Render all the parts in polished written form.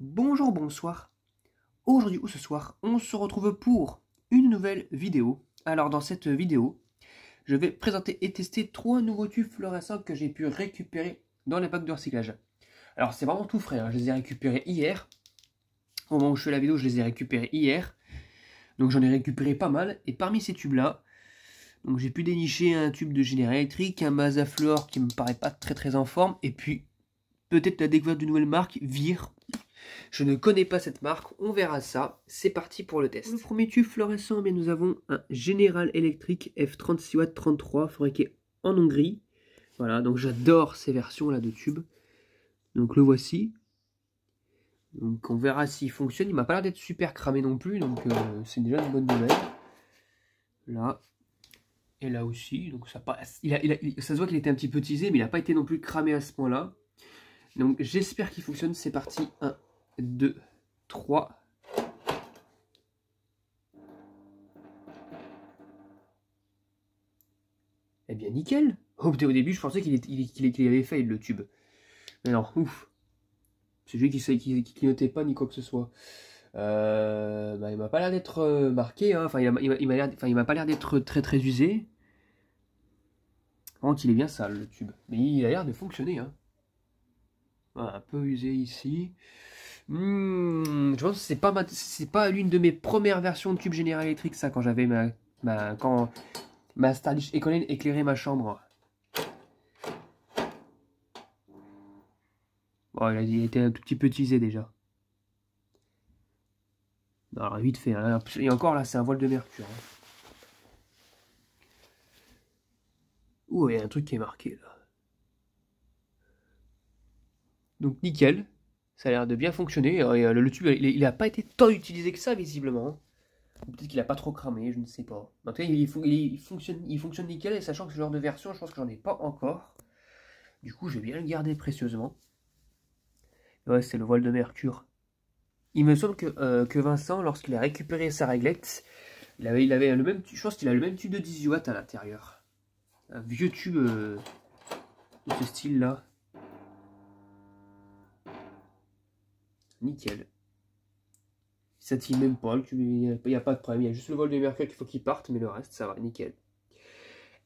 Bonjour, bonsoir. Aujourd'hui ou ce soir, on se retrouve pour une nouvelle vidéo. Alors dans cette vidéo, je vais présenter et tester 3 nouveaux tubes fluorescents que j'ai pu récupérer dans les packs de recyclage. Alors c'est vraiment tout frais, hein. Je les ai récupérés hier. Au moment où je fais la vidéo, je les ai récupérés hier. Donc j'en ai récupéré pas mal. Et parmi ces tubes-là, donc j'ai pu dénicher un tube de général électrique, un Mazafluor qui me paraît pas très en forme, et puis peut-être la découverte d'une nouvelle marque, Vir. Je ne connais pas cette marque, on verra ça. C'est parti pour le test. Le premier tube fluorescent, eh bien, nous avons un General Electric F36W 33 fabriqué en Hongrie. Voilà, donc j'adore ces versions là de tubes. Donc le voici. Donc on verra s'il fonctionne. Il m'a pas l'air d'être super cramé non plus, donc c'est déjà une bonne nouvelle. Là. Et là aussi, donc ça passe. Ça se voit qu'il était un petit peu teasé, mais il n'a pas été non plus cramé à ce point-là. Donc j'espère qu'il fonctionne. C'est parti. 1, 2, 3. Eh bien nickel. Au début je pensais qu'il avait failli le tube. Mais non, ouf. C'est lui qui clignotait pas ni quoi que ce soit. Il m'a pas l'air d'être marqué, hein. Enfin il m'a pas l'air d'être très usé. Par contre il est bien sale le tube. Mais il a l'air de fonctionner, hein. Voilà, un peu usé ici. Je pense que c'est pas l'une de mes premières versions de tube General Electric, ça, quand j'avais quand ma Stylish Ecoline éclairait ma chambre. Bon, il était un tout petit peu teasé déjà. Alors vite fait, hein. Et encore là, c'est un voile de mercure, hein. Ouh, il y a un truc qui est marqué là. Donc nickel, ça a l'air de bien fonctionner. Et, le tube, il n'a pas été tant utilisé que ça visiblement. Peut-être qu'il n'a pas trop cramé, je ne sais pas. En tout cas, il fonctionne nickel, et sachant que ce genre de version, je pense que j'en ai pas encore. Du coup, je vais bien le garder précieusement. Ouais, c'est le voile de mercure. Il me semble que Vincent, lorsqu'il a récupéré sa réglette, il avait le même, je pense qu'il a le même tube de 18 watts à l'intérieur. Un vieux tube de ce style-là. Nickel. Ça tient même pas, le tube, il n'y a pas de problème. Il y a juste le voile de mercure qu'il faut qu'il parte, mais le reste, ça va, nickel.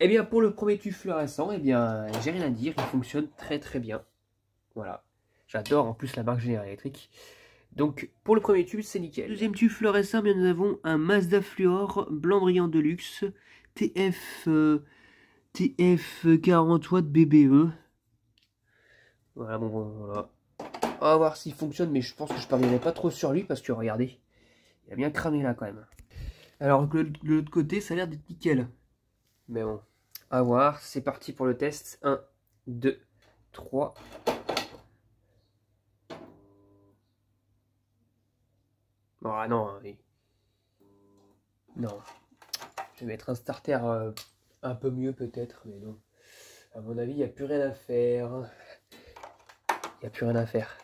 Et bien, pour le premier tube fluorescent, eh bien, j'ai rien à dire, il fonctionne très bien. Voilà. J'adore en plus la marque General Electric. Donc pour le premier tube, c'est nickel. Deuxième tube fluorescent, bien, nous avons un Mazda Fluor blanc brillant de luxe TF 40 watts BBE. Voilà, bon, voilà. On va voir s'il fonctionne, mais je pense que je parierai pas trop sur lui parce que regardez, il a bien cramé là quand même. Alors que de l'autre côté, ça a l'air d'être nickel. Mais bon, à voir, c'est parti pour le test. 1, 2, 3. Oh non, non. Je vais mettre un starter un peu mieux peut-être, mais non. À mon avis, il n'y a plus rien à faire. Il n'y a plus rien à faire.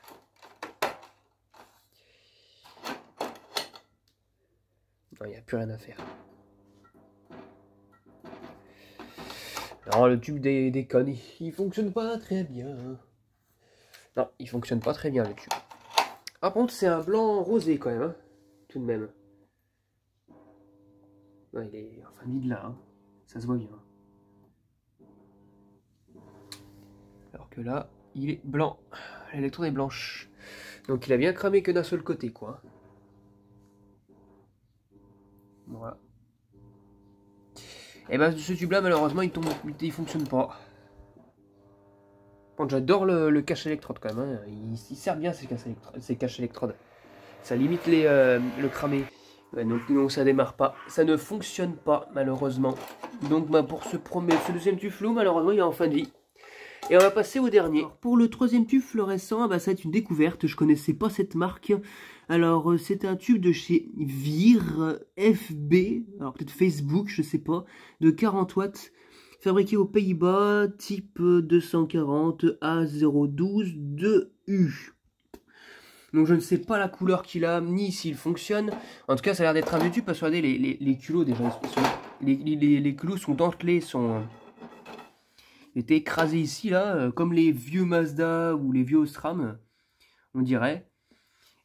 Non, il n'y a plus rien à faire. Alors le tube déconne, il fonctionne pas très bien. Non, il fonctionne pas très bien le tube. Par contre, c'est un blanc rosé quand même, hein, tout de même. Non, il est enfin mis de là, hein. Ça se voit bien. Alors que là, il est blanc. L'électrode est blanche. Donc il a bien cramé que d'un seul côté, quoi. Voilà. Et ben ce tube là, malheureusement, il fonctionne pas. Bon, j'adore le cache électrode quand même, hein. Il sert bien ces caches électrodes. Ça limite le cramé. Ouais, donc non, ça démarre pas. Ça ne fonctionne pas, malheureusement. Donc bah, pour ce deuxième tube flou, malheureusement, il est en fin de vie. Et on va passer au dernier. Alors, pour le troisième tube fluorescent, bah, ça va être une découverte. Je connaissais pas cette marque. Alors, c'est un tube de chez Vir FB. Alors, peut-être Facebook, je sais pas. De 40 watts. Fabriqué aux Pays-Bas. Type 240 A012 2U. Donc, je ne sais pas la couleur qu'il a, ni s'il fonctionne. En tout cas, ça a l'air d'être un vieux tube. Parce que regardez, les culots déjà. Les culots sont dentelés, était écrasé ici là, comme les vieux Mazda ou les vieux Osram, on dirait.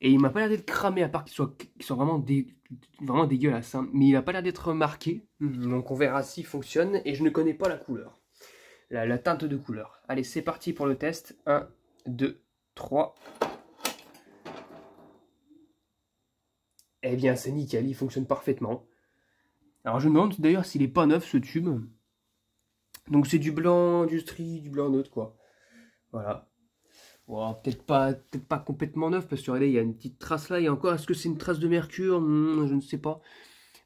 Et il m'a pas l'air d'être cramé, à part qu'il soit vraiment, vraiment dégueulasse. Hein. Mais il a pas l'air d'être marqué. Donc on verra s'il fonctionne. Et je ne connais pas la couleur. La teinte de couleur. Allez, c'est parti pour le test. 1, 2, 3. Eh bien, c'est nickel, il fonctionne parfaitement. Alors je me demande d'ailleurs s'il est pas neuf ce tube. Donc c'est du blanc industrie, du blanc neutre quoi. Voilà. Bon, peut-être pas complètement neuf parce que regardez, il y a une petite trace là. Et encore, est-ce que c'est une trace de mercure? Je ne sais pas.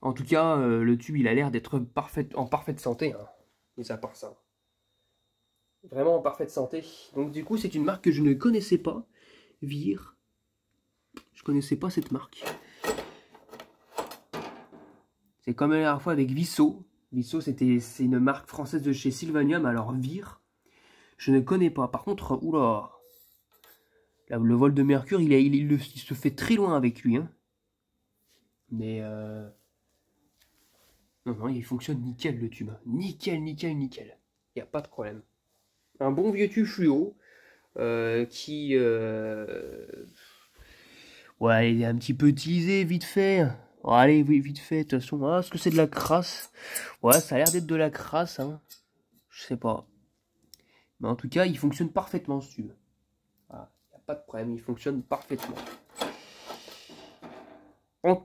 En tout cas, le tube il a l'air d'être en parfaite santé. Hein. Mais à part ça. Vraiment en parfaite santé. Donc du coup, c'est une marque que je ne connaissais pas. Vir. Je connaissais pas cette marque. C'est comme la dernière fois avec Vissot. Vissot, c'est une marque française de chez Sylvanium. Alors Vir, je ne connais pas. Par contre, oula, là, le vol de mercure, il se fait très loin avec lui. Hein. Mais non, il fonctionne nickel le tube. Nickel, nickel, nickel. Il n'y a pas de problème. Un bon vieux tube fluo qui... Ouais, il est un petit peu utilisé, vite fait. Oh, allez, oui, vite fait, de toute façon. Ah, est-ce que c'est de la crasse? Ouais, ça a l'air d'être de la crasse, hein. Je sais pas. Mais en tout cas, il fonctionne parfaitement, ce tube. Voilà, il n'y a pas de problème, il fonctionne parfaitement.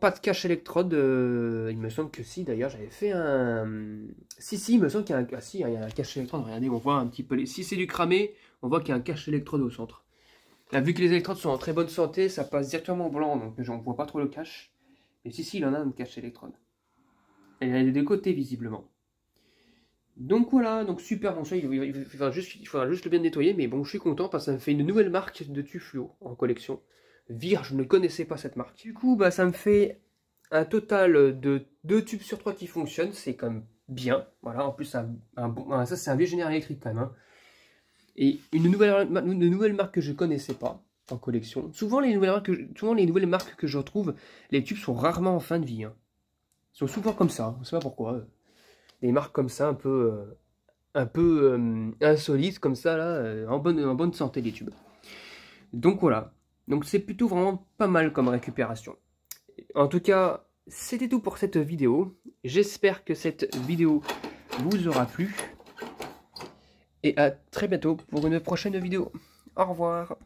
Pas de cache électrode, il me semble que si, d'ailleurs, j'avais fait un... Si, il me semble qu'il y a un... Ah, si, il y a un cache électrode, regardez, on voit un petit peu... Si c'est du cramé, on voit qu'il y a un cache électrode au centre. Là, vu que les électrodes sont en très bonne santé, ça passe directement au blanc, donc j'en vois pas trop le cache. Mais si, il en a un cache électrode. Et il y a des côtés, visiblement. Donc voilà, donc super, bon ça, il faudra juste le bien nettoyer, mais bon, je suis content parce que ça me fait une nouvelle marque de tube fluo en collection. Vir, je ne connaissais pas cette marque. Du coup, bah, ça me fait un total de 2 tubes sur 3 qui fonctionnent, c'est quand même bien. Voilà, en plus, ça c'est un vieux générateur électrique quand même. Hein. Et une nouvelle marque que je connaissais pas en collection. Souvent les nouvelles marques que je retrouve, les tubes sont rarement en fin de vie. Hein. Ils sont souvent comme ça, je ne sais pas pourquoi. Des marques comme ça, un peu insolites, comme ça, là, en bonne santé les tubes. Donc voilà. Donc c'est plutôt vraiment pas mal comme récupération. En tout cas, c'était tout pour cette vidéo. J'espère que cette vidéo vous aura plu. Et à très bientôt pour une prochaine vidéo. Au revoir.